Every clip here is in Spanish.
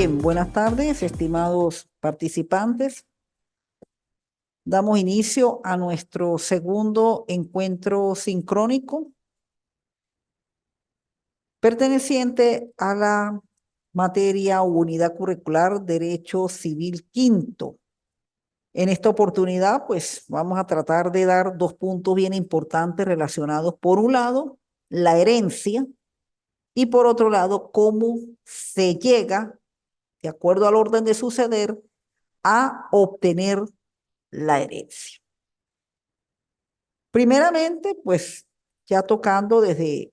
Bien, buenas tardes, estimados participantes. Damos inicio a nuestro segundo encuentro sincrónico perteneciente a la materia o unidad curricular Derecho Civil Quinto. En esta oportunidad, pues vamos a tratar de dar dos puntos bien importantes relacionados, por un lado, la herencia y por otro lado, cómo se llega, de acuerdo al orden de suceder, a obtener la herencia. Primeramente, pues ya tocando desde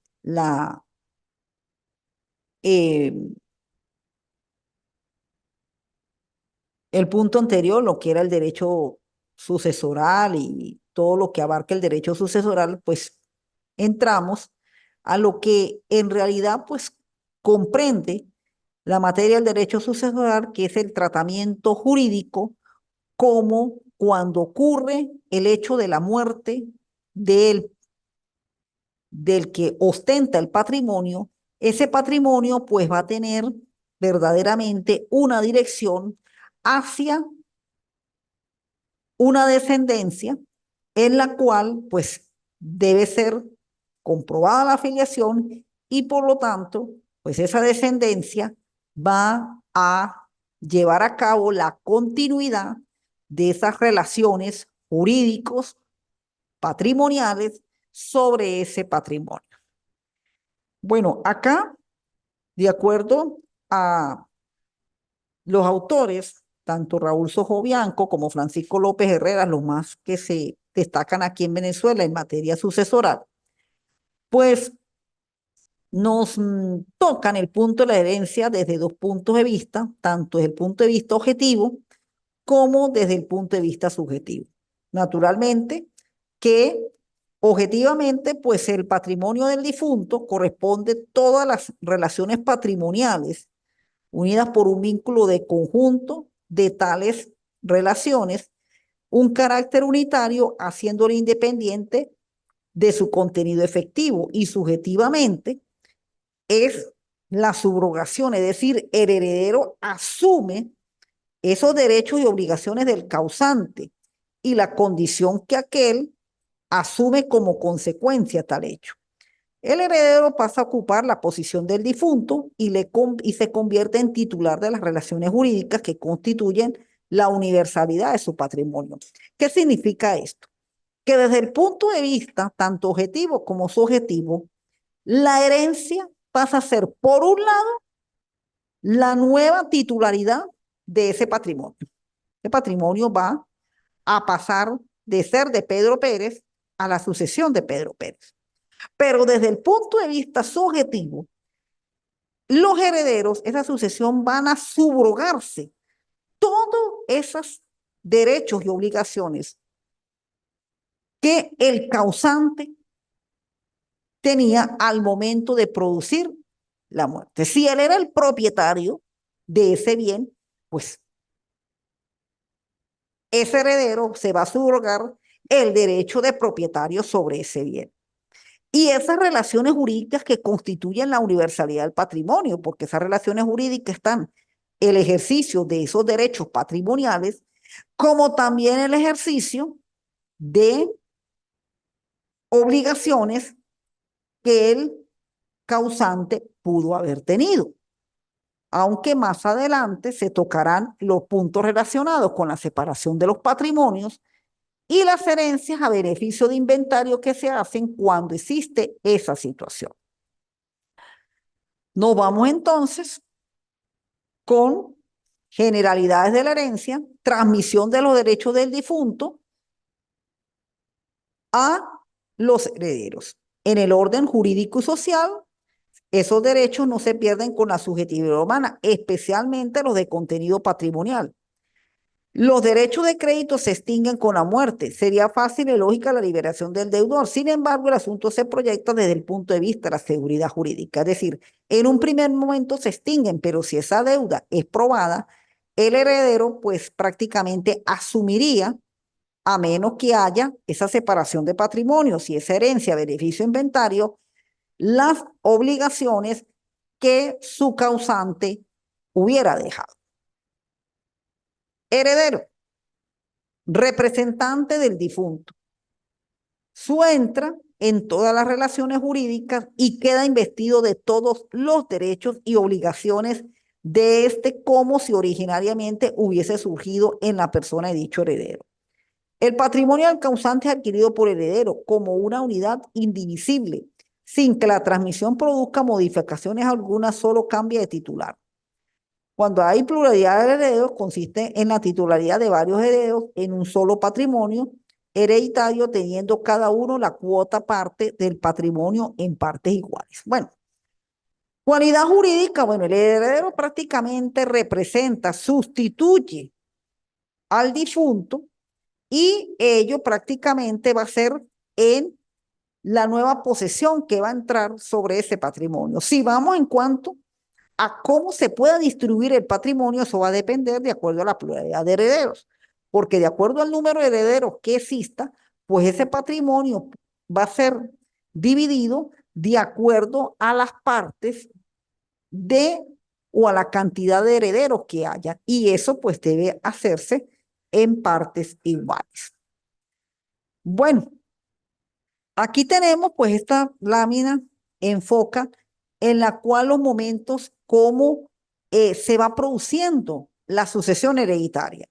eh, el punto anterior, lo que era el derecho sucesoral y todo lo que abarca el derecho sucesoral, pues entramos a lo que en realidad pues comprende la materia del derecho sucesoral, que es el tratamiento jurídico, como cuando ocurre el hecho de la muerte del que ostenta el patrimonio, ese patrimonio pues va a tener verdaderamente una dirección hacia una descendencia en la cual pues debe ser comprobada la afiliación y por lo tanto pues esa descendencia va a llevar a cabo la continuidad de esas relaciones jurídicos patrimoniales sobre ese patrimonio. Bueno, acá, de acuerdo a los autores, tanto Raúl Sojovianco como Francisco López Herrera, los más que se destacan aquí en Venezuela en materia sucesoral, pues nos tocan el punto de la herencia desde dos puntos de vista, tanto desde el punto de vista objetivo como desde el punto de vista subjetivo. Naturalmente que objetivamente, pues el patrimonio del difunto corresponde a todas las relaciones patrimoniales unidas por un vínculo de conjunto de tales relaciones, un carácter unitario haciéndolo independiente de su contenido efectivo y subjetivamente es la subrogación, es decir, el heredero asume esos derechos y obligaciones del causante y la condición que aquel asume como consecuencia tal hecho. El heredero pasa a ocupar la posición del difunto y se convierte en titular de las relaciones jurídicas que constituyen la universalidad de su patrimonio. ¿Qué significa esto? Que desde el punto de vista tanto objetivo como subjetivo, la herencia pasa a ser, por un lado, la nueva titularidad de ese patrimonio. Ese patrimonio va a pasar de ser de Pedro Pérez a la sucesión de Pedro Pérez. Pero desde el punto de vista subjetivo, los herederos, esa sucesión van a subrogarse todos esos derechos y obligaciones que el causante tenía al momento de producir la muerte. Si él era el propietario de ese bien, pues ese heredero se va a subrogar el derecho de propietario sobre ese bien. Y esas relaciones jurídicas que constituyen la universalidad del patrimonio, porque esas relaciones jurídicas están el ejercicio de esos derechos patrimoniales, como también el ejercicio de obligaciones que el causante pudo haber tenido. Aunque más adelante se tocarán los puntos relacionados con la separación de los patrimonios y las herencias a beneficio de inventario que se hacen cuando existe esa situación. Nos vamos entonces con generalidades de la herencia, transmisión de los derechos del difunto a los herederos. En el orden jurídico y social, esos derechos no se pierden con la subjetividad humana, especialmente los de contenido patrimonial. Los derechos de crédito se extinguen con la muerte. Sería fácil y lógica la liberación del deudor. Sin embargo, el asunto se proyecta desde el punto de vista de la seguridad jurídica. Es decir, en un primer momento se extinguen, pero si esa deuda es probada, el heredero pues prácticamente asumiría, a menos que haya esa separación de patrimonios y esa herencia, beneficio, inventario, las obligaciones que su causante hubiera dejado. Heredero, representante del difunto. Su entra en todas las relaciones jurídicas y queda investido de todos los derechos y obligaciones de este como si originariamente hubiese surgido en la persona de dicho heredero. El patrimonio del causante es adquirido por heredero como una unidad indivisible, sin que la transmisión produzca modificaciones algunas, solo cambia de titular. Cuando hay pluralidad de herederos, consiste en la titularidad de varios herederos en un solo patrimonio hereditario, teniendo cada uno la cuota parte del patrimonio en partes iguales. Bueno, cualidad jurídica, bueno, el heredero prácticamente representa, sustituye al difunto y ello prácticamente va a ser en la nueva posesión que va a entrar sobre ese patrimonio. Si vamos en cuanto a cómo se pueda distribuir el patrimonio, eso va a depender de acuerdo a la pluralidad de herederos, porque de acuerdo al número de herederos que exista, pues ese patrimonio va a ser dividido de acuerdo a las partes de o a la cantidad de herederos que haya, y eso pues debe hacerse en partes iguales. Bueno, aquí tenemos pues esta lámina enfoca en la cual los momentos cómo se va produciendo la sucesión hereditaria.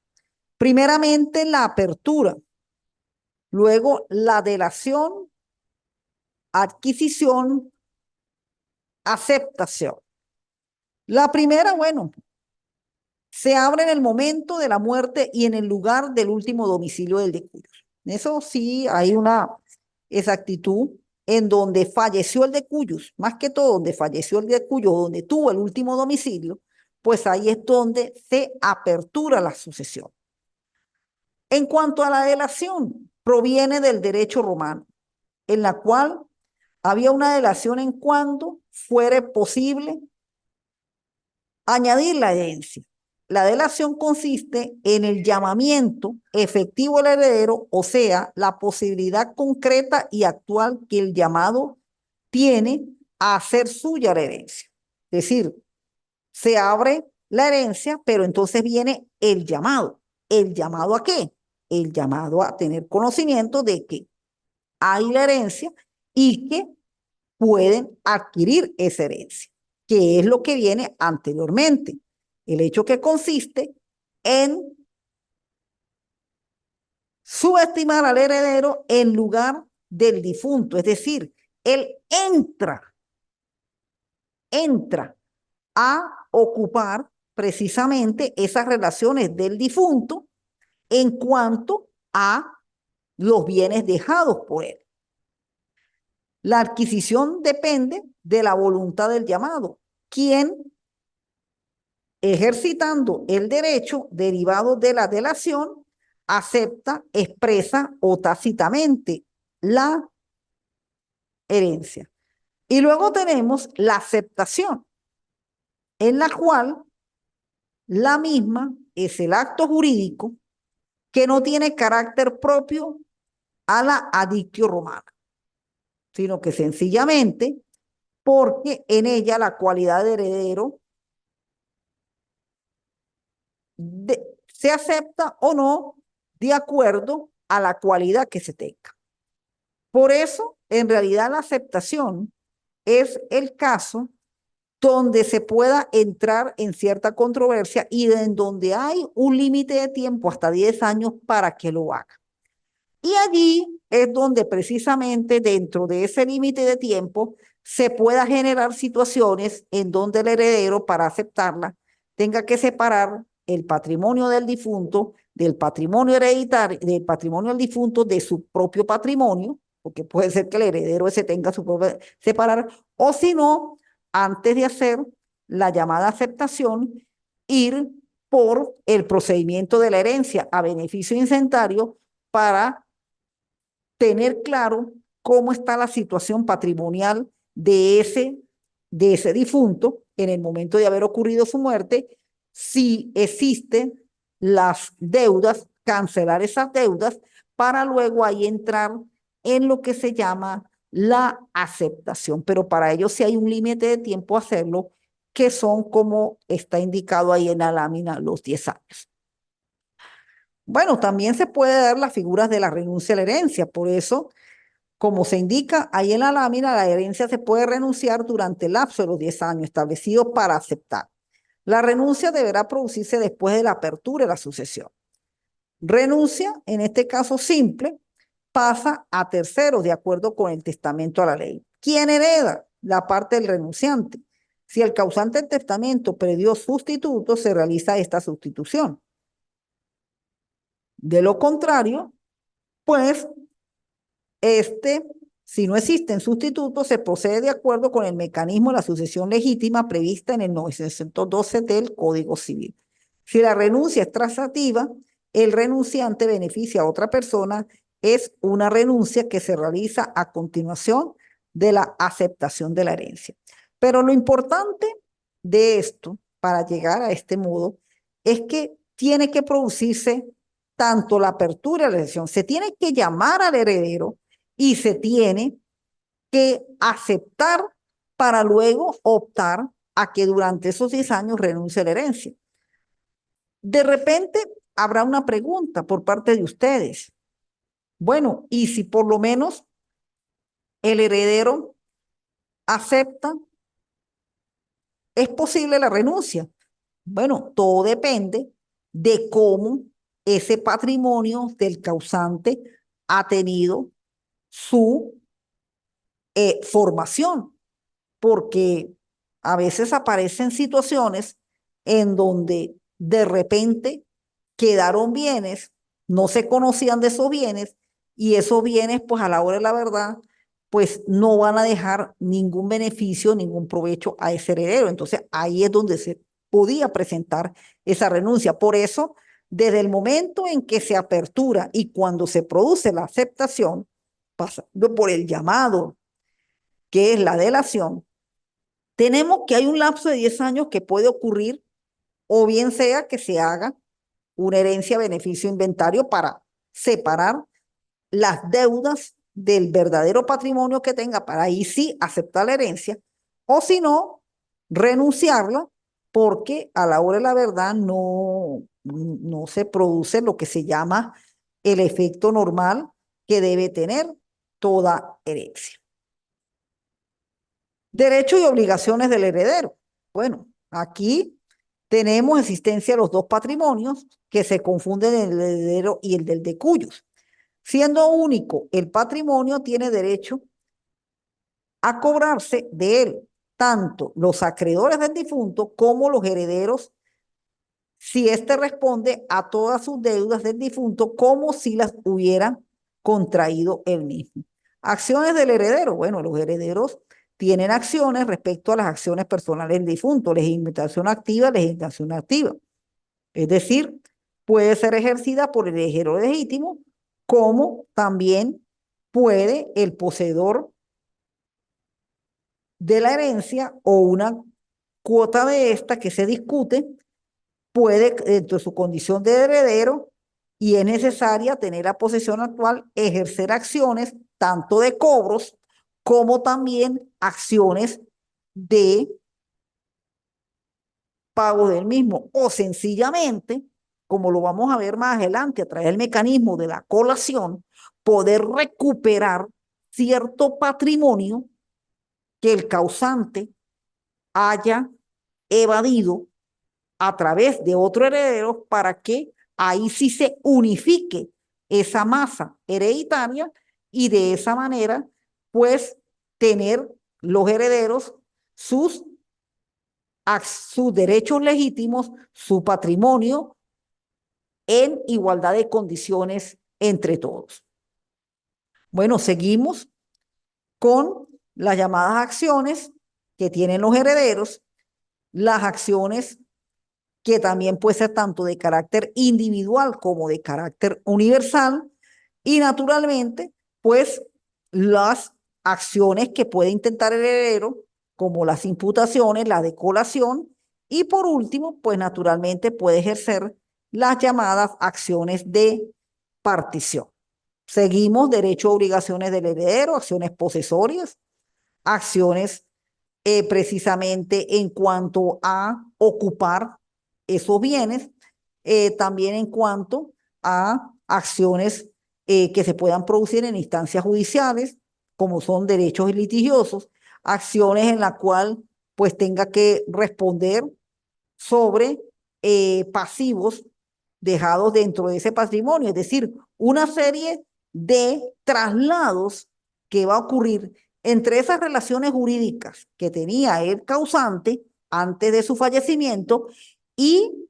Primeramente la apertura, luego la delación, adquisición, aceptación. La primera, bueno, se abre en el momento de la muerte y en el lugar del último domicilio del decuyo. Eso sí, hay una exactitud en donde falleció el de Cuyos, más que todo donde falleció el de Cuyos, donde tuvo el último domicilio, pues ahí es donde se apertura la sucesión. En cuanto a la delación, proviene del derecho romano, en la cual había una delación en cuando fuere posible añadir la herencia. La delación consiste en el llamamiento efectivo al heredero, o sea, la posibilidad concreta y actual que el llamado tiene a hacer suya la herencia. Es decir, se abre la herencia, pero entonces viene el llamado. ¿El llamado a qué? El llamado a tener conocimiento de que hay la herencia y que pueden adquirir esa herencia, que es lo que viene anteriormente. El hecho que consiste en subestimar al heredero en lugar del difunto, es decir, él entra a ocupar precisamente esas relaciones del difunto en cuanto a los bienes dejados por él. La adquisición depende de la voluntad del llamado, quien, ejercitando el derecho derivado de la delación, acepta, expresa o tácitamente la herencia. Y luego tenemos la aceptación, en la cual la misma es el acto jurídico que no tiene carácter propio a la adictio romana, sino que sencillamente porque en ella la cualidad de heredero se acepta o no de acuerdo a la cualidad que se tenga. Por eso, en realidad, la aceptación es el caso donde se pueda entrar en cierta controversia y en donde hay un límite de tiempo hasta 10 años para que lo haga. Y allí es donde precisamente dentro de ese límite de tiempo se pueda generar situaciones en donde el heredero, para aceptarla, tenga que separar el patrimonio del difunto del patrimonio hereditario, del patrimonio del difunto de su propio patrimonio, porque puede ser que el heredero ese tenga su propio separar, o si no, antes de hacer la llamada aceptación, ir por el procedimiento de la herencia a beneficio incentario para tener claro cómo está la situación patrimonial de ese difunto en el momento de haber ocurrido su muerte, si existen las deudas, cancelar esas deudas para luego ahí entrar en lo que se llama la aceptación. Pero para ello sí hay un límite de tiempo a hacerlo, que son como está indicado ahí en la lámina, los 10 años. Bueno, también se puede dar las figuras de la renuncia a la herencia, por eso, como se indica ahí en la lámina, la herencia se puede renunciar durante el lapso de los 10 años establecidos para aceptar. La renuncia deberá producirse después de la apertura de la sucesión. Renuncia, en este caso simple, pasa a terceros de acuerdo con el testamento a la ley. ¿Quién hereda? La parte del renunciante. Si el causante del testamento predió sustituto, se realiza esta sustitución. De lo contrario, pues, si no existen sustitutos, se procede de acuerdo con el mecanismo de la sucesión legítima prevista en el 912 del Código Civil. Si la renuncia es taxativa, el renunciante beneficia a otra persona, es una renuncia que se realiza a continuación de la aceptación de la herencia. Pero lo importante de esto, para llegar a este modo, es que tiene que producirse tanto la apertura y la elección. Se tiene que llamar al heredero y se tiene que aceptar para luego optar a que durante esos 10 años renuncie a la herencia. De repente habrá una pregunta por parte de ustedes. Bueno, ¿y si por lo menos el heredero acepta, es posible la renuncia? Bueno, todo depende de cómo ese patrimonio del causante ha tenido su formación, porque a veces aparecen situaciones en donde de repente quedaron bienes, no se conocían de esos bienes y esos bienes, pues a la hora de la verdad, pues no van a dejar ningún beneficio, ningún provecho a ese heredero. Entonces ahí es donde se podía presentar esa renuncia. Por eso, desde el momento en que se apertura y cuando se produce la aceptación, pasando por el llamado, que es la delación, tenemos que hay un lapso de 10 años que puede ocurrir, o bien sea que se haga una herencia, beneficio, inventario para separar las deudas del verdadero patrimonio que tenga para ahí sí aceptar la herencia, o si no, renunciarla porque a la hora de la verdad no se produce lo que se llama el efecto normal que debe tener toda herencia. Derechos y obligaciones del heredero. Bueno, aquí tenemos existencia de los dos patrimonios que se confunden el heredero y el del de cuyos. Siendo único el patrimonio, tiene derecho a cobrarse de él tanto los acreedores del difunto como los herederos si éste responde a todas sus deudas del difunto como si las hubiera contraído él mismo. Acciones del heredero. Bueno, los herederos tienen acciones respecto a las acciones personales del difunto, legitimación activa, legitimación activa. Es decir, puede ser ejercida por el heredero legítimo, como también puede el poseedor de la herencia o una cuota de esta que se discute puede, dentro de su condición de heredero, y es necesaria tener la posesión actual, ejercer acciones tanto de cobros como también acciones de pago del mismo, o sencillamente, como lo vamos a ver más adelante a través del mecanismo de la colación, poder recuperar cierto patrimonio que el causante haya evadido a través de otro heredero para que ahí sí se unifique esa masa hereditaria y de esa manera, pues, tener los herederos sus, sus derechos legítimos, su patrimonio en igualdad de condiciones entre todos. Bueno, seguimos con las llamadas acciones que tienen los herederos, las acciones que también puede ser tanto de carácter individual como de carácter universal, y naturalmente, pues las acciones que puede intentar el heredero, como las imputaciones, la decolación, y por último, pues naturalmente puede ejercer las llamadas acciones de partición. Seguimos derecho a obligaciones del heredero, acciones posesorias, acciones precisamente en cuanto a ocupar esos bienes, también en cuanto a acciones que se puedan producir en instancias judiciales, como son derechos litigiosos, acciones en la cual pues tenga que responder sobre pasivos dejados dentro de ese patrimonio, es decir, una serie de traslados que va a ocurrir entre esas relaciones jurídicas que tenía el causante antes de su fallecimiento y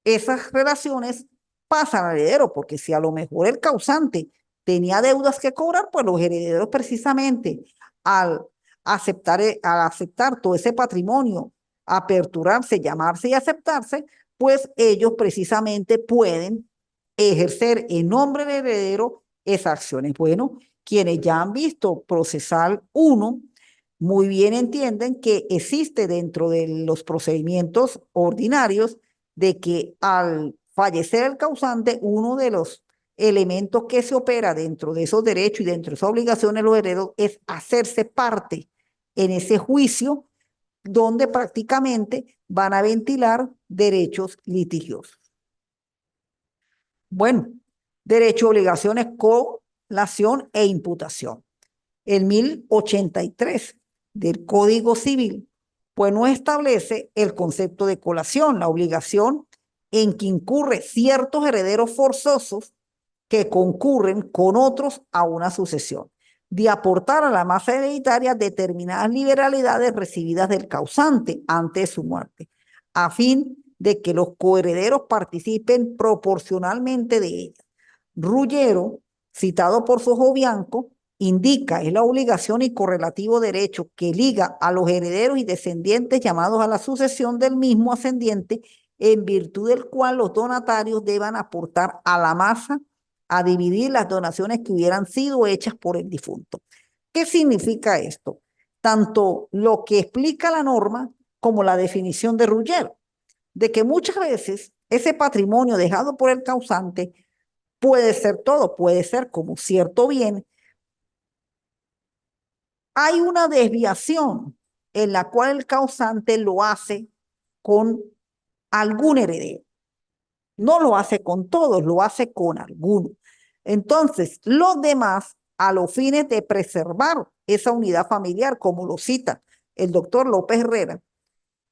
esas relaciones pasan al heredero, porque si a lo mejor el causante tenía deudas que cobrar, pues los herederos precisamente al al aceptar todo ese patrimonio, aperturarse, llamarse y aceptarse, pues ellos precisamente pueden ejercer en nombre del heredero esas acciones. Bueno, quienes ya han visto procesal 1, muy bien entienden que existe dentro de los procedimientos ordinarios de que al fallecer el causante, uno de los elementos que se opera dentro de esos derechos y dentro de esas obligaciones de los herederos es hacerse parte en ese juicio donde prácticamente van a ventilar derechos litigiosos. Bueno, derecho, obligaciones, colación e imputación. El 1083 del Código Civil, pues no establece el concepto de colación, la obligación en que incurre ciertos herederos forzosos que concurren con otros a una sucesión, de aportar a la masa hereditaria determinadas liberalidades recibidas del causante antes de su muerte, a fin de que los coherederos participen proporcionalmente de ella. Ruggiero, citado por Bianco, indica es la obligación y correlativo derecho que liga a los herederos y descendientes llamados a la sucesión del mismo ascendiente, en virtud del cual los donatarios deban aportar a la masa a dividir las donaciones que hubieran sido hechas por el difunto. ¿Qué significa esto? Tanto lo que explica la norma como la definición de Ruggiero, de que muchas veces ese patrimonio dejado por el causante puede ser todo, puede ser como cierto bien. Hay una desviación en la cual el causante lo hace con algún heredero. No lo hace con todos, lo hace con algunos. Entonces, los demás, a los fines de preservar esa unidad familiar, como lo cita el doctor López Herrera,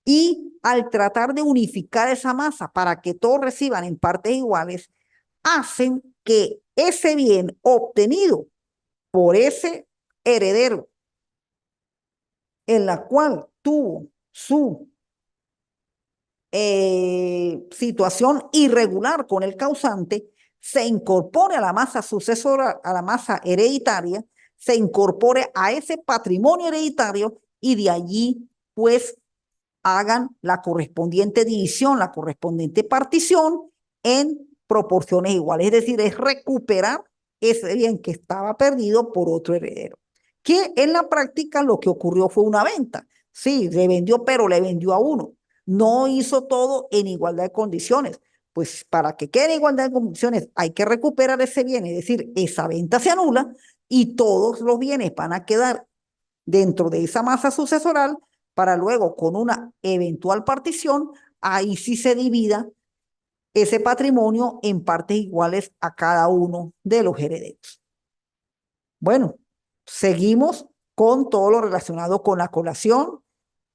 y al tratar de unificar esa masa para que todos reciban en partes iguales, hacen que ese bien obtenido por ese heredero, en la cual tuvo su situación irregular con el causante, se incorpore a la masa sucesora, a la masa hereditaria, se incorpore a ese patrimonio hereditario y de allí pues hagan la correspondiente división, la correspondiente partición en proporciones iguales. Es decir, es recuperar ese bien que estaba perdido por otro heredero. Que en la práctica lo que ocurrió fue una venta. Sí, le vendió, pero le vendió a uno. No hizo todo en igualdad de condiciones. Pues para que quede en igualdad de condiciones hay que recuperar ese bien, es decir, esa venta se anula y todos los bienes van a quedar dentro de esa masa sucesoral para luego con una eventual partición, ahí sí se divida ese patrimonio en partes iguales a cada uno de los herederos. Bueno, seguimos con todo lo relacionado con la colación,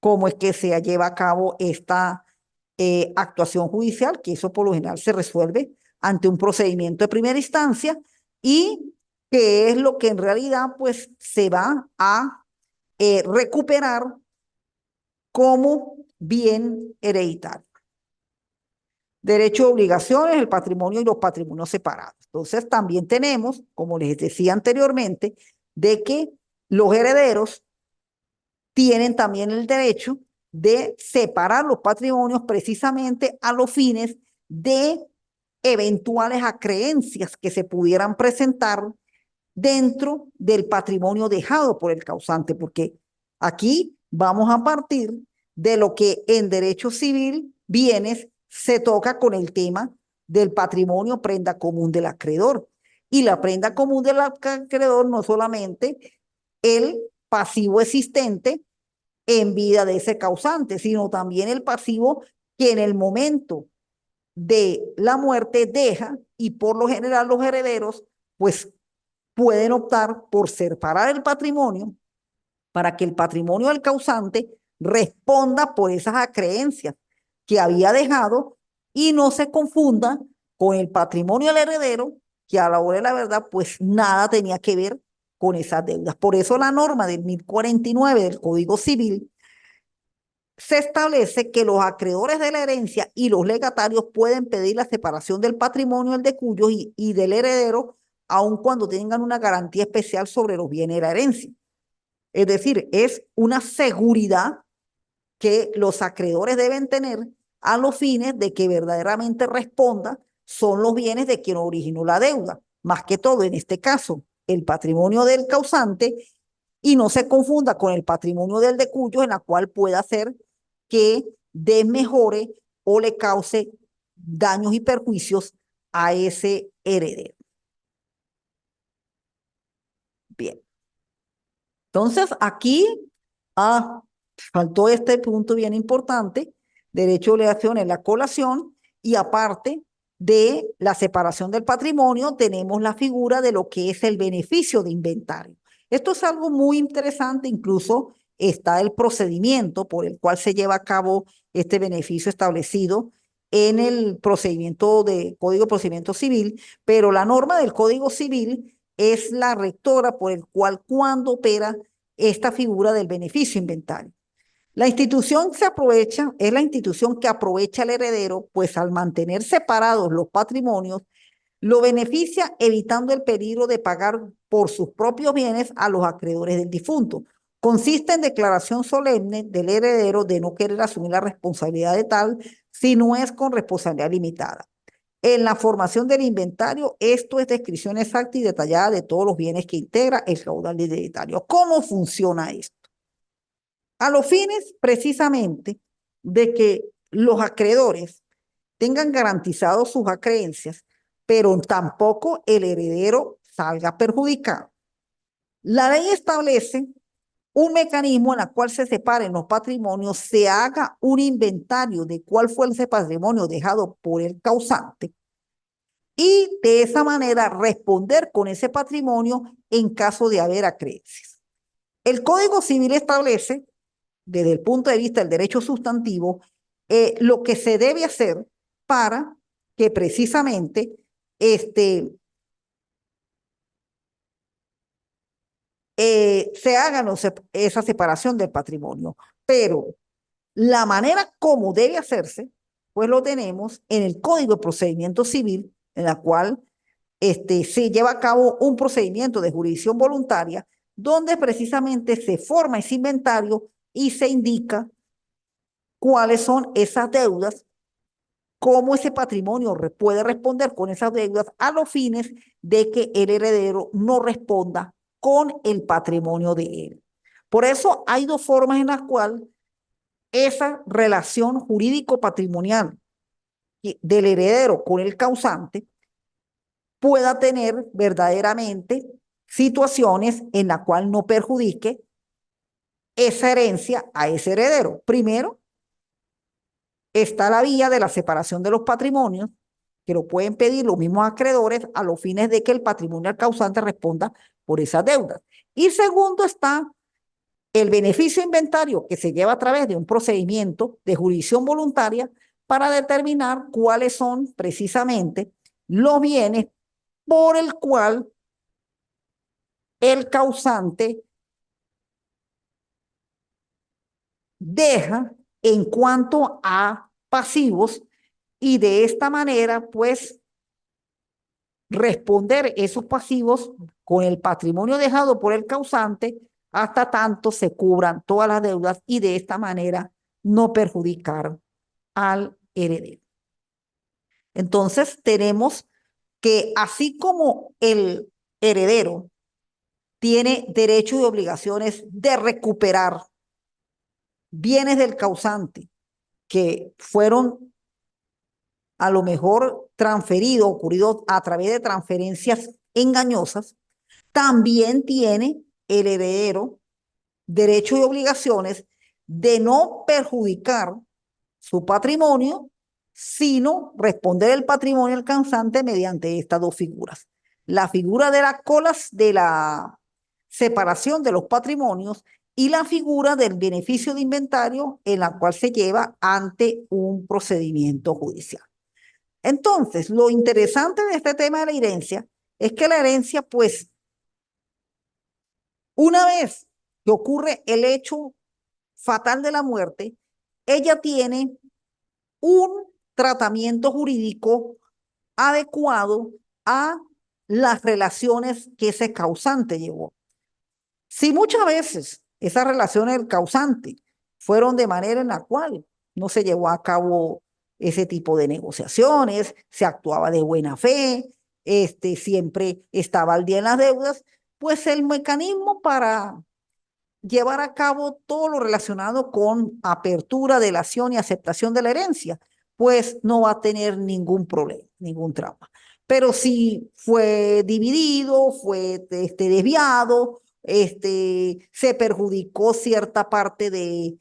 cómo es que se lleva a cabo esta actuación judicial, que eso por lo general se resuelve ante un procedimiento de primera instancia y qué es lo que en realidad pues se va a recuperar como bien hereditario. Derecho de obligaciones, el patrimonio y los patrimonios separados. Entonces también tenemos, como les decía anteriormente, de que los herederos tienen también el derecho de separar los patrimonios precisamente a los fines de eventuales acreencias que se pudieran presentar dentro del patrimonio dejado por el causante, porque aquí vamos a partir de lo que en derecho civil bienes se toca con el tema del patrimonio prenda común del acreedor. Y la prenda común del acreedor no solamente el pasivo existente en vida de ese causante, sino también el pasivo que en el momento de la muerte deja, y por lo general los herederos pues pueden optar por separar el patrimonio para que el patrimonio del causante responda por esas acreencias que había dejado y no se confunda con el patrimonio del heredero, que a la hora de la verdad pues nada tenía que ver con esas deudas. Por eso la norma del 1049 del Código Civil se establece que los acreedores de la herencia y los legatarios pueden pedir la separación del patrimonio, el de cuyos y del heredero, aun cuando tengan una garantía especial sobre los bienes de la herencia. Es decir, es una seguridad que los acreedores deben tener a los fines de que verdaderamente responda son los bienes de quien originó la deuda, más que todo en este caso el patrimonio del causante, y no se confunda con el patrimonio del de cuyos, en la cual pueda hacer que desmejore o le cause daños y perjuicios a ese heredero. Bien, entonces aquí faltó este punto bien importante: derecho de obligación en la colación, y aparte de la separación del patrimonio, tenemos la figura de lo que es el beneficio de inventario. Esto es algo muy interesante, incluso está el procedimiento por el cual se lleva a cabo este beneficio establecido en el procedimiento de Código de Procedimiento Civil, pero la norma del Código Civil es la rectora por el cual cuando opera esta figura del beneficio inventario. La institución se aprovecha, es la institución que aprovecha al heredero, pues al mantener separados los patrimonios, lo beneficia evitando el peligro de pagar por sus propios bienes a los acreedores del difunto. Consiste en declaración solemne del heredero de no querer asumir la responsabilidad de tal, si no es con responsabilidad limitada. En la formación del inventario, esto es descripción exacta y detallada de todos los bienes que integra el caudal hereditario. ¿Cómo funciona esto? A los fines precisamente de que los acreedores tengan garantizados sus acreencias, pero tampoco el heredero salga perjudicado. La ley establece un mecanismo en el cual se separen los patrimonios, se haga un inventario de cuál fue ese patrimonio dejado por el causante, y de esa manera responder con ese patrimonio en caso de haber acreencias. El Código Civil establece, desde el punto de vista del derecho sustantivo, lo que se debe hacer para que precisamente se haga esa separación del patrimonio. Pero la manera como debe hacerse, pues lo tenemos en el Código de Procedimiento Civil, en la cual se lleva a cabo un procedimiento de jurisdicción voluntaria, donde precisamente se forma ese inventario y se indica cuáles son esas deudas, cómo ese patrimonio puede responder con esas deudas a los fines de que el heredero no responda con el patrimonio de él. Por eso hay dos formas en las cuales esa relación jurídico-patrimonial del heredero con el causante pueda tener verdaderamente situaciones en la cual no perjudique esa herencia a ese heredero. Primero, está la vía de la separación de los patrimonios, que lo pueden pedir los mismos acreedores a los fines de que el patrimonio del causante responda por esas deudas. Y segundo, está el beneficio inventario, que se lleva a través de un procedimiento de jurisdicción voluntaria para determinar cuáles son precisamente los bienes por el cual el causante deja en cuanto a pasivos, y de esta manera, pues, responder esos pasivos con el patrimonio dejado por el causante hasta tanto se cubran todas las deudas, y de esta manera no perjudicar al heredero. Entonces, tenemos que así como el heredero tiene derechos y obligaciones de recuperar bienes del causante que fueron a lo mejor transferidos, ocurridos a través de transferencias engañosas, también tiene el heredero derechos y obligaciones de no perjudicar su patrimonio, sino responder el patrimonio al causante mediante estas dos figuras. La figura de las colas de la separación de los patrimonios y la figura del beneficio de inventario en la cual se lleva ante un procedimiento judicial. Entonces, lo interesante de este tema de la herencia es que la herencia, pues, una vez que ocurre el hecho fatal de la muerte, ella tiene un tratamiento jurídico adecuado a las relaciones que ese causante llevó. Si muchas veces esas relaciones del causante fueron de manera en la cual no se llevó a cabo ese tipo de negociaciones, se actuaba de buena fe, siempre estaba al día en las deudas, pues el mecanismo para llevar a cabo todo lo relacionado con apertura, delación y aceptación de la herencia, pues no va a tener ningún problema, ningún trauma. Pero si fue dividido, fue desviado, se perjudicó cierta parte de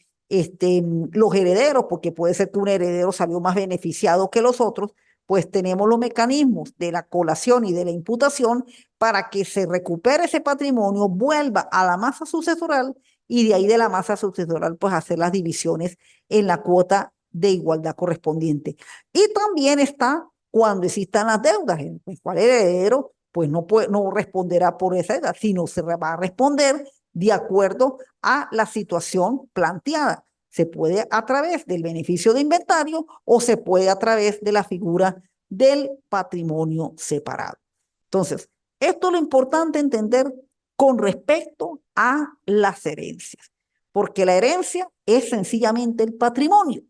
los herederos, porque puede ser que un heredero salió más beneficiado que los otros, pues tenemos los mecanismos de la colación y de la imputación para que se recupere ese patrimonio, vuelva a la masa sucesoral y de ahí de la masa sucesoral pues hacer las divisiones en la cuota de igualdad correspondiente. Y también está cuando existan las deudas, en el cual el heredero pues no responderá por esa deuda, sino se va a responder de acuerdo a la situación planteada. Se puede a través del beneficio de inventario o se puede a través de la figura del patrimonio separado. Entonces, esto es lo importante entender con respecto a las herencias, porque la herencia es sencillamente el patrimonio,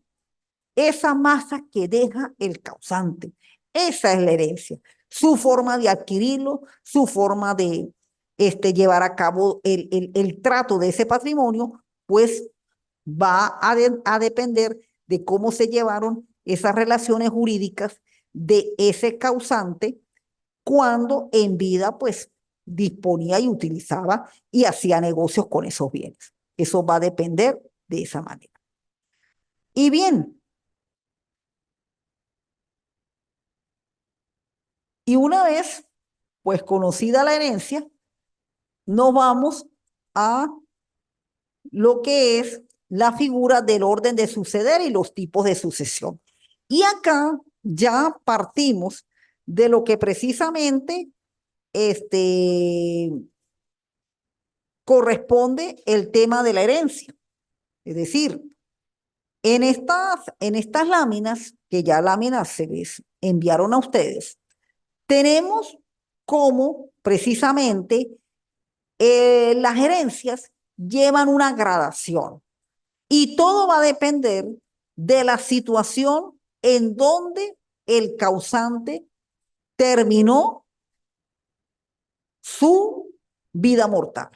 esa masa que deja el causante. Esa es la herencia, su forma de adquirirlo, su forma de llevar a cabo el trato de ese patrimonio, pues va a depender de cómo se llevaron esas relaciones jurídicas de ese causante cuando en vida pues disponía y utilizaba y hacía negocios con esos bienes. Eso va a depender de esa manera. Y bien, y una vez pues conocida la herencia, nos vamos a lo que es la figura del orden de suceder y los tipos de sucesión. Y acá ya partimos de lo que precisamente corresponde el tema de la herencia. Es decir, en estas láminas, que ya láminas se les enviaron a ustedes, tenemos cómo precisamente las herencias llevan una gradación y todo va a depender de la situación en donde el causante terminó su vida mortal.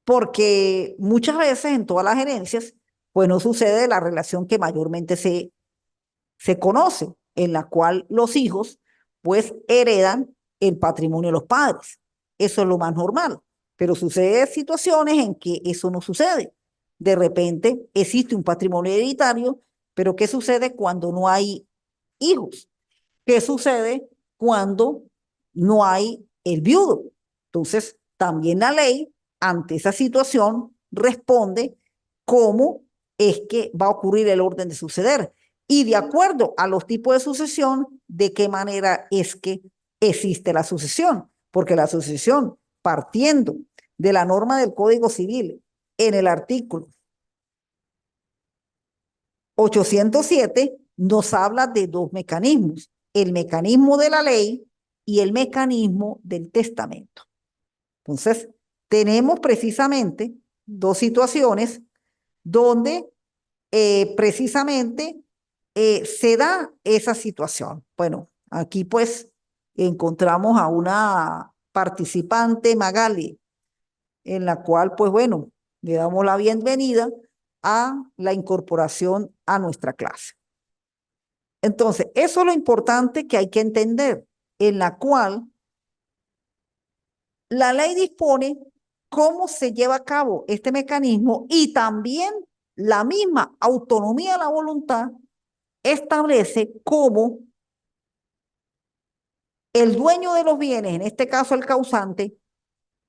Porque muchas veces en todas las herencias, pues no sucede la relación que mayormente se conoce, en la cual los hijos pues heredan el patrimonio de los padres. Eso es lo más normal, pero sucede situaciones en que eso no sucede. De repente existe un patrimonio hereditario, pero ¿qué sucede cuando no hay hijos? ¿Qué sucede cuando no hay el viudo? Entonces, también la ley, ante esa situación, responde cómo es que va a ocurrir el orden de suceder. Y de acuerdo a los tipos de sucesión, de qué manera es que existe la sucesión. Porque la sucesión, partiendo de la norma del Código Civil, en el artículo 807 nos habla de dos mecanismos, el mecanismo de la ley y el mecanismo del testamento. Entonces, tenemos precisamente dos situaciones donde precisamente se da esa situación. Bueno, aquí pues encontramos a una participante, Magali, en la cual pues bueno, le damos la bienvenida a la incorporación a nuestra clase. Entonces, eso es lo importante que hay que entender, en la cual la ley dispone cómo se lleva a cabo este mecanismo y también la misma autonomía de la voluntad establece cómo el dueño de los bienes, en este caso el causante,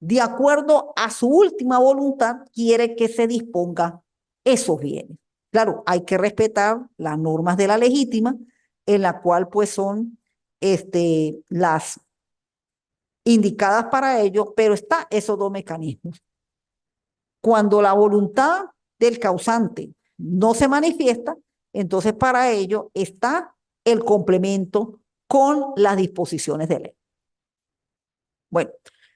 de acuerdo a su última voluntad, quiere que se disponga esos bienes. Claro, hay que respetar las normas de la legítima, en la cual pues son las indicadas para ello, pero está esos dos mecanismos. Cuando la voluntad del causante no se manifiesta, entonces para ello está el complemento con las disposiciones de ley. Bueno,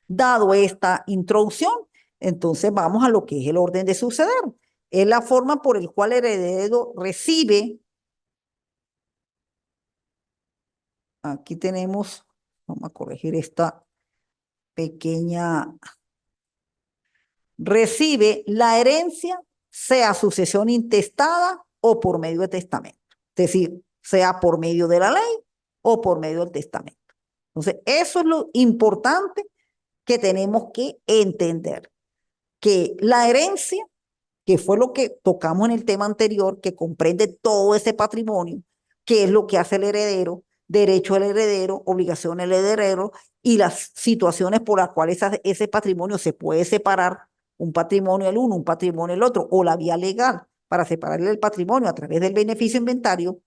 dado esta introducción, entonces vamos a lo que es el orden de suceder. Es la forma por la cual el heredero recibe. Aquí tenemos, vamos a corregir esta pequeña. Recibe la herencia, sea sucesión intestada o por medio de testamento. Es decir, sea por medio de la ley o por medio del testamento. Entonces, eso es lo importante que tenemos que entender, que la herencia, que fue lo que tocamos en el tema anterior, que comprende todo ese patrimonio, que es lo que hace el heredero, derecho del heredero, obligación del heredero y las situaciones por las cuales ese patrimonio se puede separar, un patrimonio el uno, un patrimonio el otro, o la vía legal para separarle el patrimonio a través del beneficio inventario,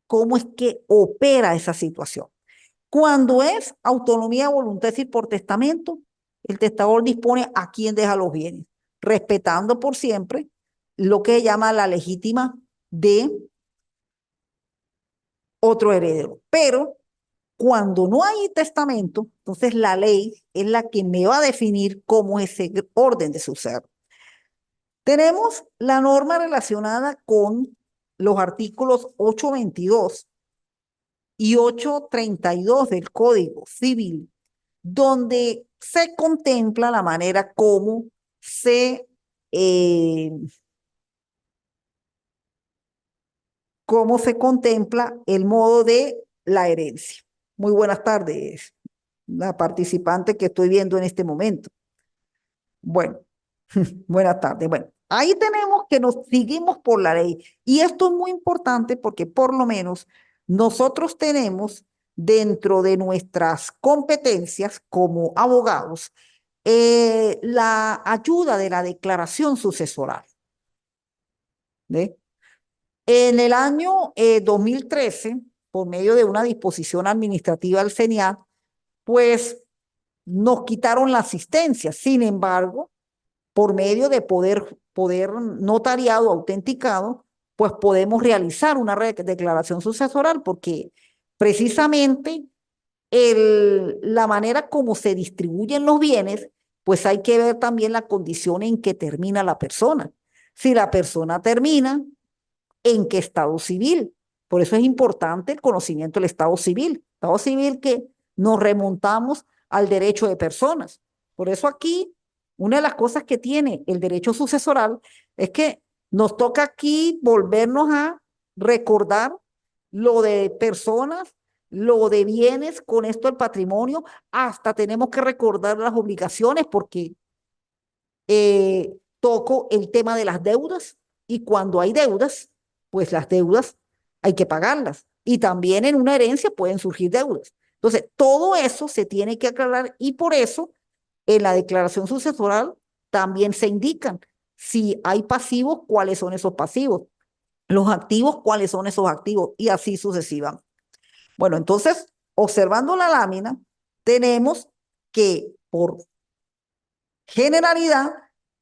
cómo es que opera esa situación. Cuando es autonomía de voluntad, es decir, por testamento, el testador dispone a quién deja los bienes, respetando por siempre lo que llama la legítima de otro heredero. Pero cuando no hay testamento, entonces la ley es la que me va a definir cómo es ese orden de suceder. Tenemos la norma relacionada con los artículos 822 y 832 del Código Civil, donde se contempla la manera como eh, cómo se contempla el modo de la herencia. Muy buenas tardes, la participante que estoy viendo en este momento. Bueno, buenas tardes. Bueno, ahí tenemos que nos seguimos por la ley. Y esto es muy importante porque por lo menos nosotros tenemos dentro de nuestras competencias como abogados la ayuda de la declaración sucesoral. ¿Ve? En el año 2013, por medio de una disposición administrativa del CENIAT, pues nos quitaron la asistencia. Sin embargo, por medio de poder notariado, autenticado, pues podemos realizar una declaración sucesoral porque precisamente la manera como se distribuyen los bienes, pues hay que ver también la condición en que termina la persona. Si la persona termina, ¿en qué estado civil? Por eso es importante el conocimiento del estado civil. Estado civil que nos remontamos al derecho de personas. Por eso aquí, una de las cosas que tiene el derecho sucesoral es que nos toca aquí volvernos a recordar lo de personas, lo de bienes, con esto el patrimonio, hasta tenemos que recordar las obligaciones porque toco el tema de las deudas y cuando hay deudas, pues las deudas hay que pagarlas y también en una herencia pueden surgir deudas. Entonces, todo eso se tiene que aclarar y por eso en la declaración sucesoral también se indican si hay pasivos, cuáles son esos pasivos, los activos, cuáles son esos activos y así sucesivamente. Bueno, entonces, observando la lámina, tenemos que por generalidad,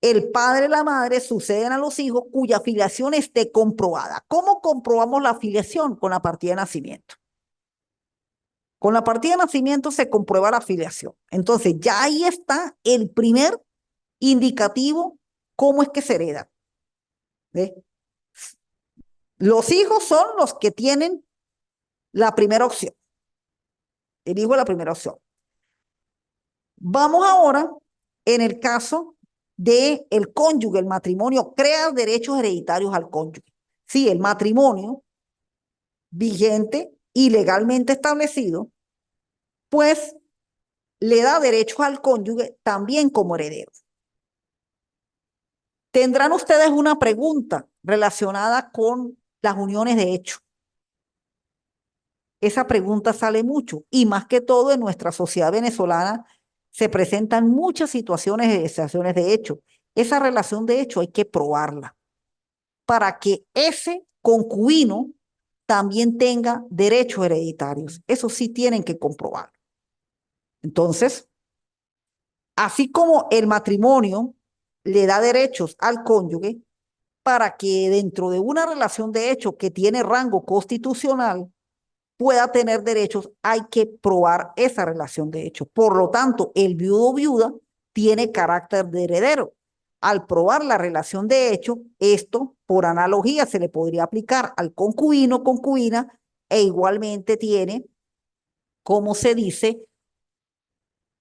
el padre y la madre suceden a los hijos cuya filiación esté comprobada. ¿Cómo comprobamos la filiación? Con la partida de nacimiento. Con la partida de nacimiento se comprueba la filiación. Entonces, ya ahí está el primer indicativo, cómo es que se hereda. ¿Ve? Los hijos son los que tienen la primera opción. El hijo es la primera opción. Vamos ahora en el caso del cónyuge, el matrimonio crea derechos hereditarios al cónyuge. Sí, el matrimonio vigente y legalmente establecido, pues le da derechos al cónyuge también como heredero. Tendrán ustedes una pregunta relacionada con las uniones de hecho. Esa pregunta sale mucho y más que todo en nuestra sociedad venezolana se presentan muchas situaciones de situaciones de hecho. Esa relación de hecho hay que probarla para que ese concubino también tenga derechos hereditarios. Eso sí tienen que comprobar. Entonces, así como el matrimonio le da derechos al cónyuge para que dentro de una relación de hecho que tiene rango constitucional pueda tener derechos, hay que probar esa relación de hecho. Por lo tanto, el viudo o viuda tiene carácter de heredero. Al probar la relación de hecho, esto por analogía se le podría aplicar al concubino o concubina e igualmente tiene, como se dice,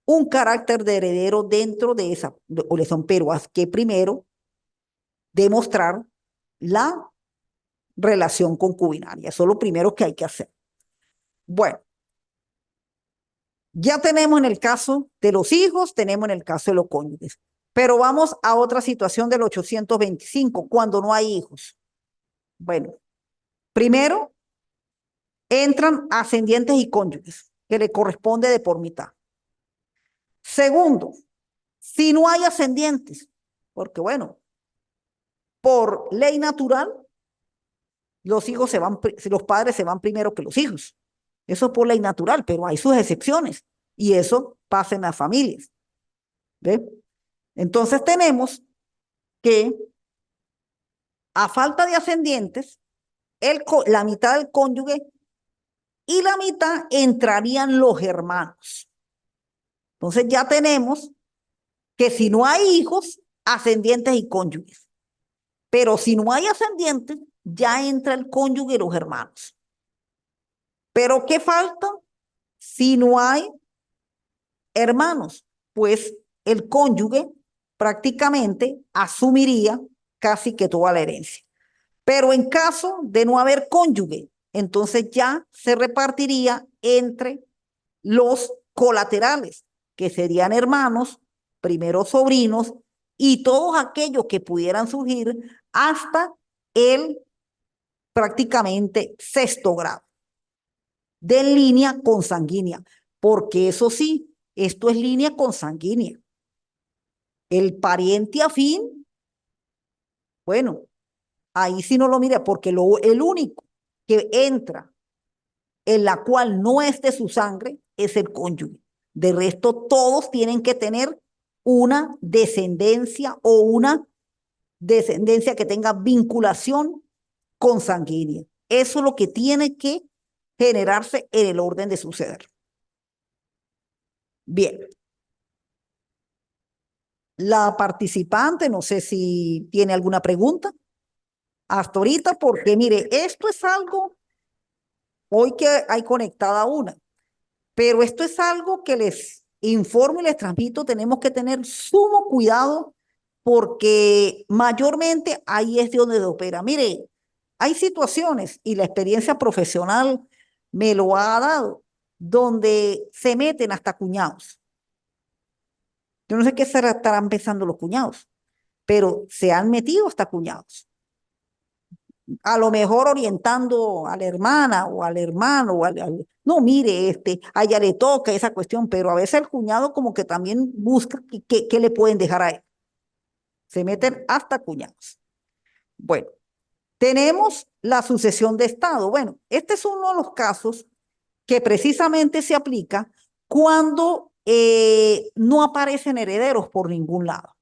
un carácter de heredero dentro de esa oración, pero hay que primero demostrar la relación concubinaria. Eso es lo primero que hay que hacer. Bueno, ya tenemos en el caso de los hijos, tenemos en el caso de los cónyuges, pero vamos a otra situación del 825, cuando no hay hijos. Bueno, primero entran ascendientes y cónyuges, que le corresponde de por mitad. Segundo, si no hay ascendientes, porque bueno, por ley natural, los hijos se van, los padres se van primero que los hijos. Eso es por ley natural, pero hay sus excepciones y eso pasa en las familias. ¿Ve? Entonces tenemos que a falta de ascendientes, la mitad del cónyuge y la mitad entrarían los hermanos. Entonces ya tenemos que si no hay hijos, ascendientes y cónyuges. Pero si no hay ascendientes, ya entra el cónyuge y los hermanos. Pero ¿qué falta? Si no hay hermanos, pues el cónyuge prácticamente asumiría casi que toda la herencia. Pero en caso de no haber cónyuge, entonces ya se repartiría entre los colaterales, que serían hermanos, primeros sobrinos y todos aquellos que pudieran surgir hasta el prácticamente sexto grado de línea consanguínea, porque eso sí, esto es línea consanguínea. El pariente afín, bueno, ahí sí no lo mire, porque el único que entra en la cual no es de su sangre es el cónyuge. De resto, todos tienen que tener una descendencia o una descendencia que tenga vinculación consanguínea. Eso es lo que tiene que generarse en el orden de suceder. Bien, la participante, no sé si tiene alguna pregunta hasta ahorita, porque mire, esto es algo, hoy que hay conectada una, pero esto es algo que les informo y les transmito, tenemos que tener sumo cuidado porque mayormente ahí es de donde opera. Mire, hay situaciones y la experiencia profesional me lo ha dado, donde se meten hasta cuñados. Yo no sé qué estarán pensando los cuñados, pero se han metido hasta cuñados. A lo mejor orientando a la hermana o al hermano no, mire, a ella le toca esa cuestión, pero a veces el cuñado como que también busca qué le pueden dejar a él. Se meten hasta cuñados. Bueno, tenemos la sucesión de Estado. Bueno, este es uno de los casos que precisamente se aplica cuando no aparecen herederos por ningún lado.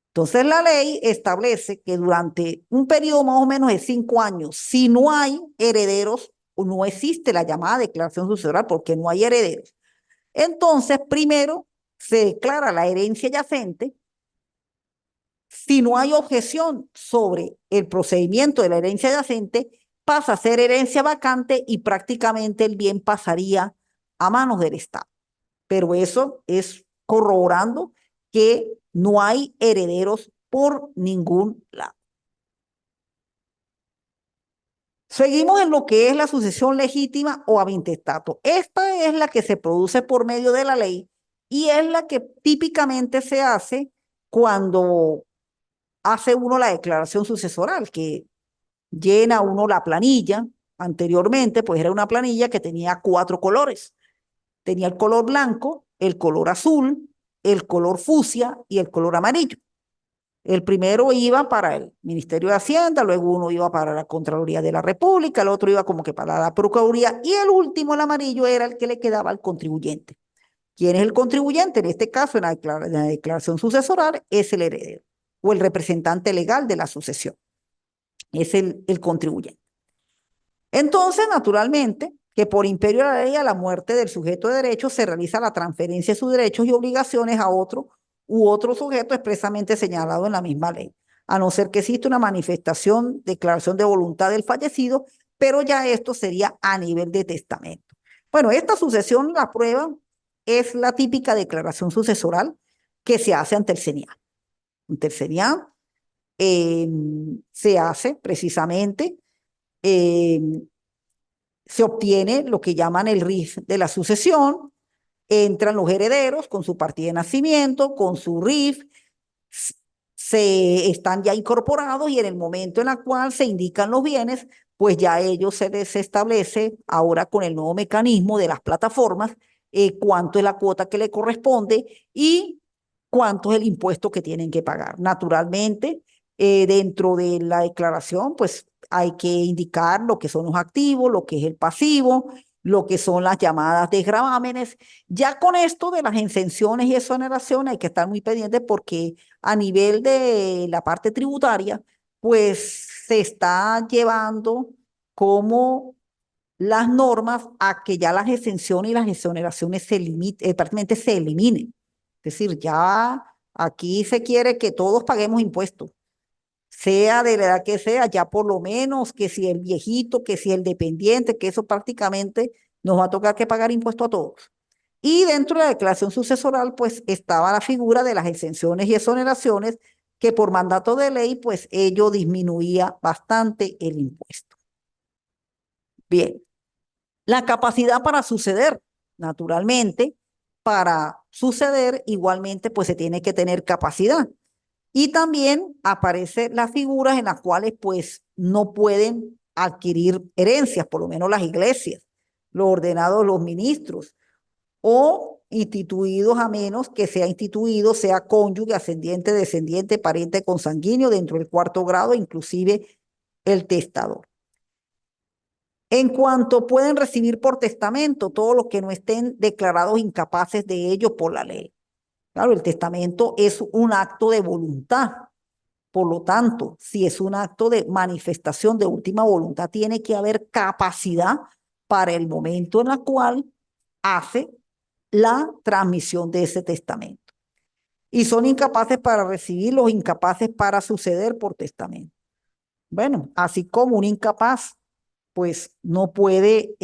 Entonces la ley establece que durante un periodo más o menos de 5 años, si no hay herederos, no existe la llamada declaración sucesoral porque no hay herederos. Entonces, primero se declara la herencia yacente. Si no hay objeción sobre el procedimiento de la herencia yacente, pasa a ser herencia vacante y prácticamente el bien pasaría a manos del Estado. Pero eso es corroborando que no hay herederos por ningún lado. Seguimos en lo que es la sucesión legítima o ab intestato. Esta es la que se produce por medio de la ley y es la que típicamente se hace cuando hace uno la declaración sucesoral, que llena uno la planilla. Anteriormente, pues era una planilla que tenía 4 colores. Tenía el color blanco, el color azul, el color fucsia y el color amarillo. El primero iba para el Ministerio de Hacienda, luego uno iba para la Contraloría de la República, el otro iba como que para la Procuraduría y el último, el amarillo, era el que le quedaba al contribuyente. ¿Quién es el contribuyente? En este caso, en la declaración sucesoral, es el heredero o el representante legal de la sucesión. Es el contribuyente. Entonces, naturalmente, que por imperio de la ley a la muerte del sujeto de derecho se realiza la transferencia de sus derechos y obligaciones a otro u otro sujeto expresamente señalado en la misma ley, a no ser que exista una manifestación, declaración de voluntad del fallecido, pero ya esto sería a nivel de testamento. Bueno, esta sucesión, la prueba es la típica declaración sucesoral que se hace ante el CENIAL. Ante el CENIAL se hace precisamente eh, se obtiene lo que llaman el RIF de la sucesión, entran los herederos con su partida de nacimiento, con su RIF, se están ya incorporados y en el momento en el cual se indican los bienes, pues ya ellos se les establece ahora con el nuevo mecanismo de las plataformas cuánto es la cuota que le corresponde y cuánto es el impuesto que tienen que pagar. Naturalmente, dentro de la declaración, pues hay que indicar lo que son los activos, lo que es el pasivo, lo que son las llamadas desgravámenes. Ya con esto de las exenciones y exoneraciones hay que estar muy pendientes porque a nivel de la parte tributaria, pues se está llevando como las normas a que ya las exenciones y las exoneraciones prácticamente se eliminen. Es decir, ya aquí se quiere que todos paguemos impuestos, sea de la edad que sea, ya por lo menos que si el viejito, que si el dependiente, que eso prácticamente nos va a tocar que pagar impuestos a todos. Y dentro de la declaración sucesoral, pues estaba la figura de las exenciones y exoneraciones, que por mandato de ley, pues ello disminuía bastante el impuesto. Bien, la capacidad para suceder, naturalmente, para suceder igualmente, pues se tiene que tener capacidad. Y también aparecen las figuras en las cuales pues no pueden adquirir herencias, por lo menos las iglesias, los ordenados, los ministros, o instituidos a menos que sea instituido, sea cónyuge, ascendiente, descendiente, pariente consanguíneo dentro del 4º grado, inclusive el testador. En cuanto pueden recibir por testamento, todos los que no estén declarados incapaces de ello por la ley. Claro, el testamento es un acto de voluntad. Por lo tanto, si es un acto de manifestación de última voluntad, tiene que haber capacidad para el momento en el cual hace la transmisión de ese testamento. Y son incapaces para recibir, los incapaces para suceder por testamento. Bueno, así como un incapaz, pues no puede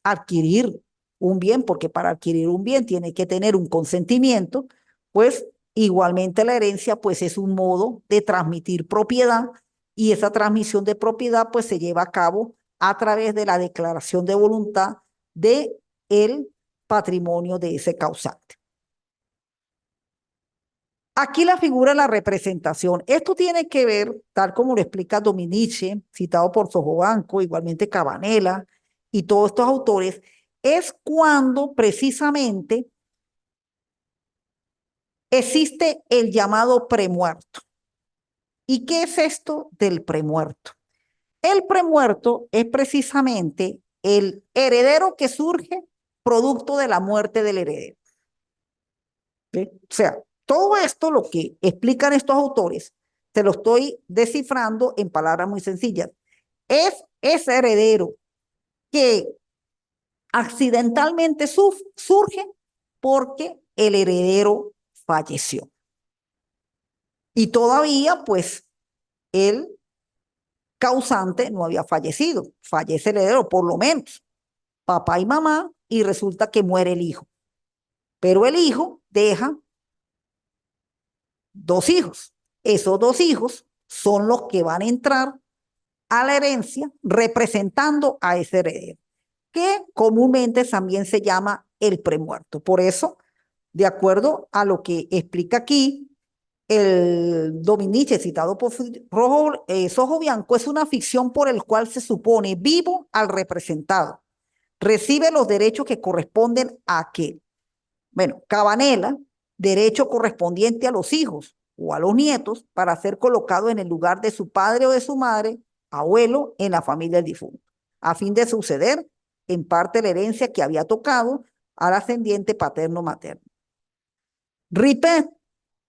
adquirir un bien, porque para adquirir un bien tiene que tener un consentimiento, pues igualmente la herencia pues es un modo de transmitir propiedad y esa transmisión de propiedad pues se lleva a cabo a través de la declaración de voluntad de el patrimonio de ese causante. Aquí la figura de la representación. Esto tiene que ver, tal como lo explica Dominici, citado por Sojobanco, igualmente Cabanela y todos estos autores, es cuando precisamente existe el llamado premuerto. ¿Y qué es esto del premuerto? El premuerto es precisamente el heredero que surge producto de la muerte del heredero. ¿Sí? O sea, todo esto, lo que explican estos autores, te lo estoy descifrando en palabras muy sencillas. Es ese heredero que accidentalmente surge porque el heredero falleció. Y todavía, pues, el causante no había fallecido. Fallece el heredero, por lo menos, papá y mamá, y resulta que muere el hijo. Pero el hijo deja 2 hijos. Esos 2 hijos son los que van a entrar a la herencia representando a ese heredero, que comúnmente también se llama el premuerto. Por eso, de acuerdo a lo que explica aquí el Dominici, citado por Sojo Bianco, es una ficción por el cual se supone vivo al representado. Recibe los derechos que corresponden a aquel. Bueno, Cabanela, derecho correspondiente a los hijos o a los nietos para ser colocado en el lugar de su padre o de su madre, abuelo, en la familia del difunto, a fin de suceder en parte la herencia que había tocado al ascendiente paterno-materno. Ripet,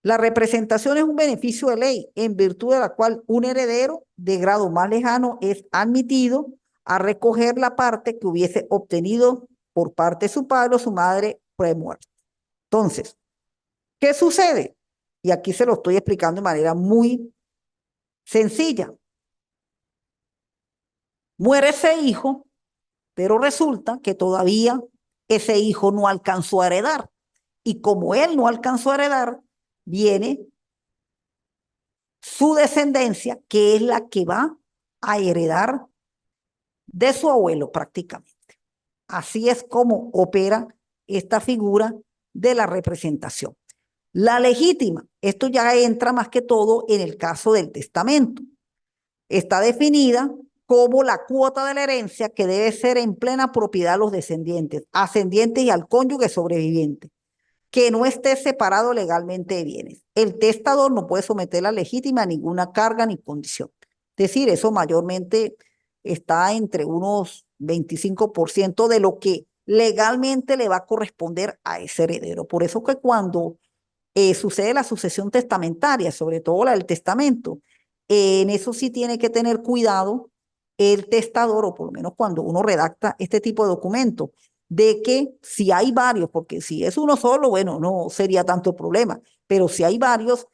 la representación es un beneficio de ley en virtud de la cual un heredero de grado más lejano es admitido a recoger la parte que hubiese obtenido por parte de su padre o su madre premuerto. Entonces, ¿qué sucede? Y aquí se lo estoy explicando de manera muy sencilla. Muere ese hijo, pero resulta que todavía ese hijo no alcanzó a heredar. Y como él no alcanzó a heredar, viene su descendencia, que es la que va a heredar de su abuelo prácticamente. Así es como opera esta figura de la representación. La legítima, esto ya entra más que todo en el caso del testamento. Está definida como la cuota de la herencia que debe ser en plena propiedad de los descendientes, ascendientes y al cónyuge sobreviviente, que no esté separado legalmente de bienes. El testador no puede someter la legítima a ninguna carga ni condición. Es decir, eso mayormente está entre unos 25% de lo que legalmente le va a corresponder a ese heredero. Por eso que cuando sucede la sucesión testamentaria, sobre todo la del testamento, en eso sí tiene que tener cuidado el testador, o por lo menos cuando uno redacta este tipo de documento, de que si hay varios, porque si es uno solo, bueno, no sería tanto problema, pero si hay varios,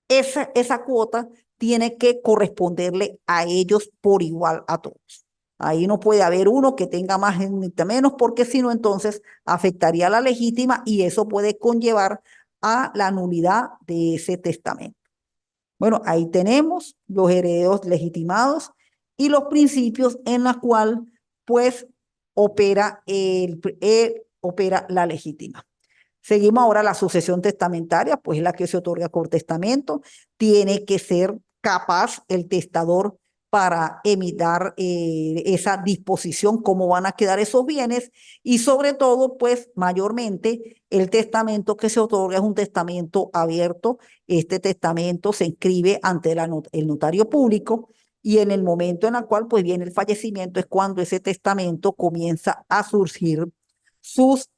esa cuota tiene que corresponderle a ellos por igual a todos. Ahí no puede haber uno que tenga más ni menos, porque si no, entonces afectaría a la legítima y eso puede conllevar a la nulidad de ese testamento. Bueno, ahí tenemos los herederos legitimados y los principios en los cuales, pues, opera la legítima. Seguimos ahora la sucesión testamentaria, pues es la que se otorga por testamento. Tiene que ser capaz el testador para emitir esa disposición, cómo van a quedar esos bienes y sobre todo, pues mayormente el testamento que se otorga es un testamento abierto. Este testamento se inscribe ante el notario público y en el momento en el cual pues viene el fallecimiento es cuando ese testamento comienza a surgir sus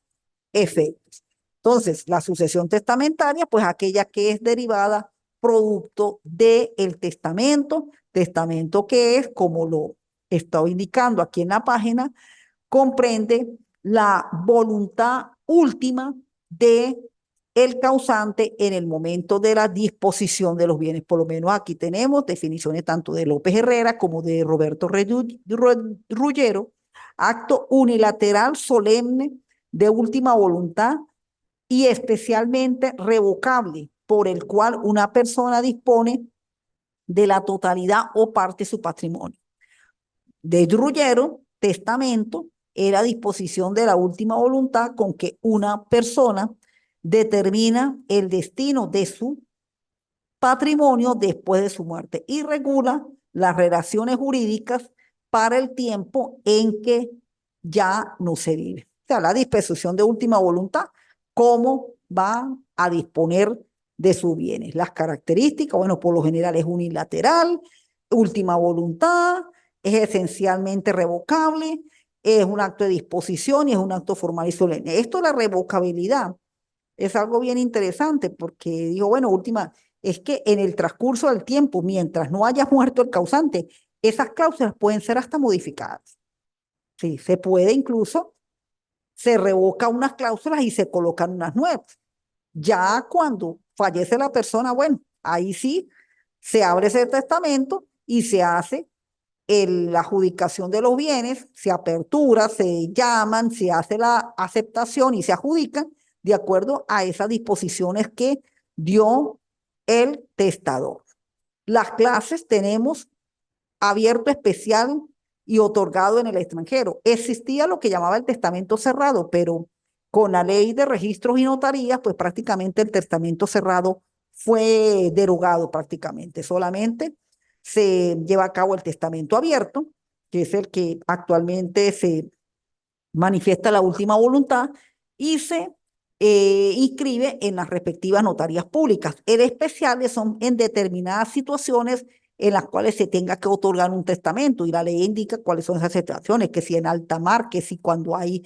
efectos. Entonces, la sucesión testamentaria, pues aquella que es derivada producto del testamento, testamento que es, como lo estoy indicando aquí en la página, comprende la voluntad última de el causante en el momento de la disposición de los bienes. Por lo menos aquí tenemos definiciones tanto de López Herrera como de Roberto Rullero, acto unilateral solemne de última voluntad y especialmente revocable, por el cual una persona dispone de la totalidad o parte de su patrimonio. De Rullero, testamento, era disposición de la última voluntad con que una persona determina el destino de su patrimonio después de su muerte y regula las relaciones jurídicas para el tiempo en que ya no se vive. O sea, la disposición de última voluntad, cómo va a disponer de sus bienes. Las características, bueno, por lo general es unilateral, última voluntad, es esencialmente revocable, es un acto de disposición y es un acto formal y solemne. Esto, la revocabilidad, es algo bien interesante porque digo, bueno, última, es que en el transcurso del tiempo, mientras no haya muerto el causante, esas cláusulas pueden ser hasta modificadas. Sí, se puede incluso, se revoca unas cláusulas y se colocan unas nuevas. Ya cuando fallece la persona, bueno, ahí sí se abre ese testamento y se hace la adjudicación de los bienes, se apertura, se llaman, se hace la aceptación y se adjudican de acuerdo a esas disposiciones que dio el testador. Las clases tenemos abierto especial y otorgado en el extranjero. Existía lo que llamaba el testamento cerrado, pero con la ley de registros y notarías, pues prácticamente el testamento cerrado fue derogado prácticamente. Solamente se lleva a cabo el testamento abierto, que es el que actualmente se manifiesta la última voluntad y se inscribe en las respectivas notarías públicas. En especial son en determinadas situaciones en las cuales se tenga que otorgar un testamento y la ley indica cuáles son esas situaciones, que si en alta mar, que si cuando hay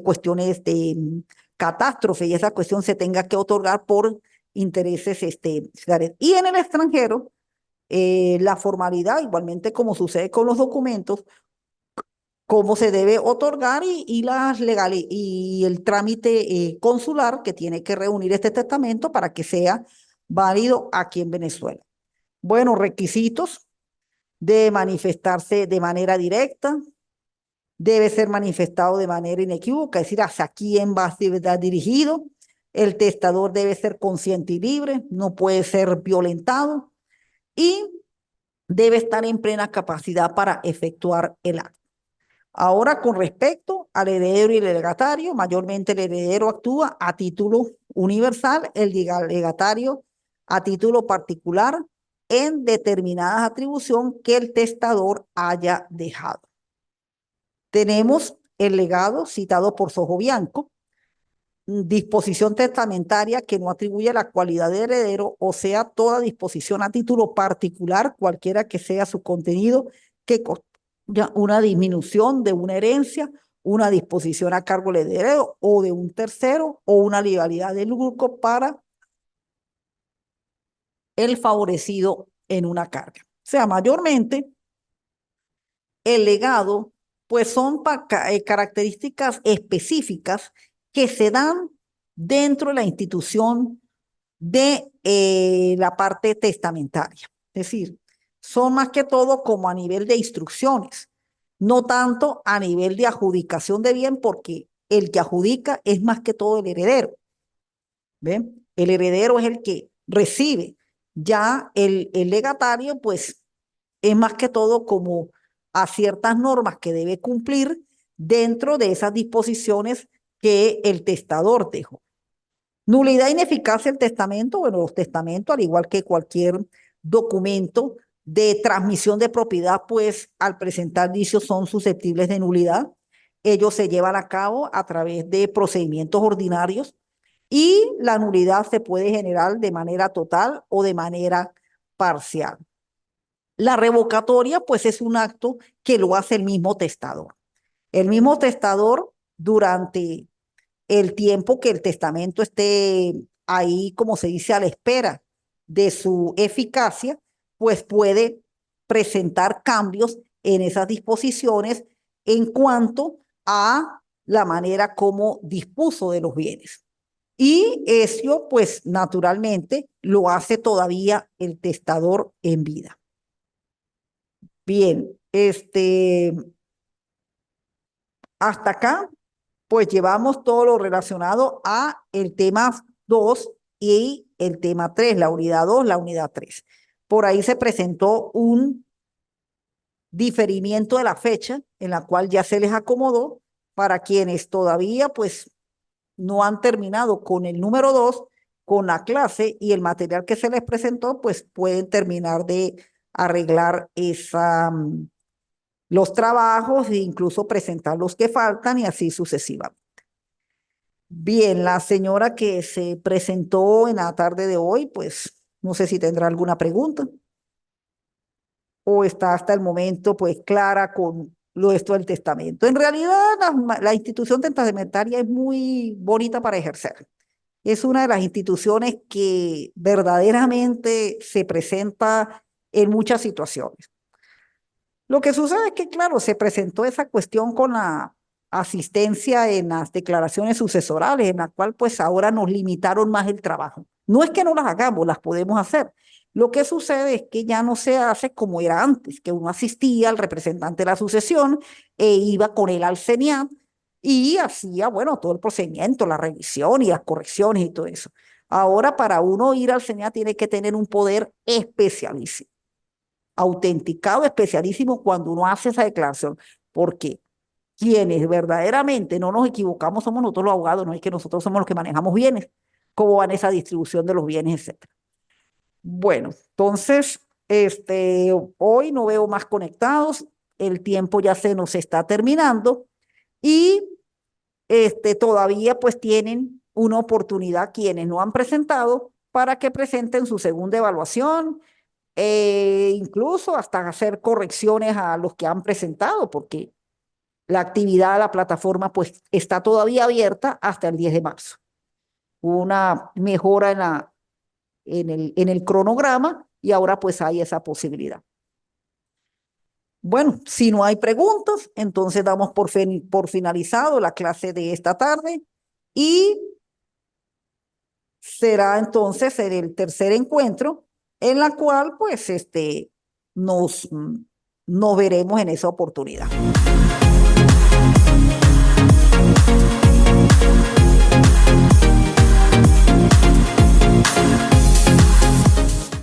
cuestiones de catástrofe y esa cuestión se tenga que otorgar por intereses y en el extranjero la formalidad, igualmente como sucede con los documentos, cómo se debe otorgar y el trámite consular que tiene que reunir este testamento para que sea válido aquí en Venezuela. Bueno, requisitos de manifestarse de manera directa, debe ser manifestado de manera inequívoca, es decir, hacia quién va a estar dirigido. El testador debe ser consciente y libre, no puede ser violentado y debe estar en plena capacidad para efectuar el acto. Ahora, con respecto al heredero y el legatario, mayormente el heredero actúa a título universal, el legatario a título particular en determinadas atribuciones que el testador haya dejado. Tenemos el legado citado por Sojo Bianco, disposición testamentaria que no atribuye la cualidad de heredero, o sea, toda disposición a título particular, cualquiera que sea su contenido, que una disminución de una herencia, una disposición a cargo del heredero o de un tercero o una legalidad del grupo para el favorecido en una carga. O sea, mayormente el legado, pues son características específicas que se dan dentro de la institución de la parte testamentaria. Es decir, son más que todo como a nivel de instrucciones, no tanto a nivel de adjudicación de bien, porque el que adjudica es más que todo el heredero. ¿Ven? El heredero es el que recibe. Ya el legatario, pues, es más que todo como a ciertas normas que debe cumplir dentro de esas disposiciones que el testador dejó. Nulidad e ineficacia del testamento. Bueno, los testamentos, al igual que cualquier documento de transmisión de propiedad, pues al presentar vicios son susceptibles de nulidad. Ellos se llevan a cabo a través de procedimientos ordinarios y la nulidad se puede generar de manera total o de manera parcial. La revocatoria, pues es un acto que lo hace el mismo testador. El mismo testador, durante el tiempo que el testamento esté ahí, como se dice, a la espera de su eficacia, pues puede presentar cambios en esas disposiciones en cuanto a la manera como dispuso de los bienes. Y eso, pues naturalmente, lo hace todavía el testador en vida. Bien, hasta acá pues llevamos todo lo relacionado a el tema 2 y el tema 3, la unidad 2, la unidad 3. Por ahí se presentó un diferimiento de la fecha en la cual ya se les acomodó para quienes todavía pues no han terminado con el número 2, con la clase y el material que se les presentó, pues pueden terminar de arreglar los trabajos e incluso presentar los que faltan y así sucesivamente. Bien, la señora que se presentó en la tarde de hoy, pues no sé si tendrá alguna pregunta o está hasta el momento pues clara con esto del testamento. En realidad la institución testamentaria es muy bonita para ejercer. Es una de las instituciones que verdaderamente se presenta en muchas situaciones. Lo que sucede es que, claro, se presentó esa cuestión con la asistencia en las declaraciones sucesorales, en la cual pues ahora nos limitaron más el trabajo. No es que no las hagamos, las podemos hacer. Lo que sucede es que ya no se hace como era antes, que uno asistía al representante de la sucesión e iba con él al CENIAT y hacía, bueno, todo el procedimiento, la revisión y las correcciones y todo eso. Ahora para uno ir al CENIAT tiene que tener un poder especialísimo, autenticado, especialísimo cuando uno hace esa declaración. ¿Por qué? quienes verdaderamente no nos equivocamos somos nosotros los abogados, no es que nosotros somos los que manejamos bienes, cómo van esa distribución de los bienes, etcétera. Bueno, entonces, hoy no veo más conectados, el tiempo ya se nos está terminando y todavía pues tienen una oportunidad quienes no han presentado para que presenten su segunda evaluación, incluso hasta hacer correcciones a los que han presentado, porque la actividad de la plataforma pues está todavía abierta hasta el 10 de marzo. Una mejora en el cronograma y ahora pues hay esa posibilidad. Bueno, si no hay preguntas, entonces damos por finalizado la clase de esta tarde y será entonces en el tercer encuentro en la cual pues nos veremos en esa oportunidad.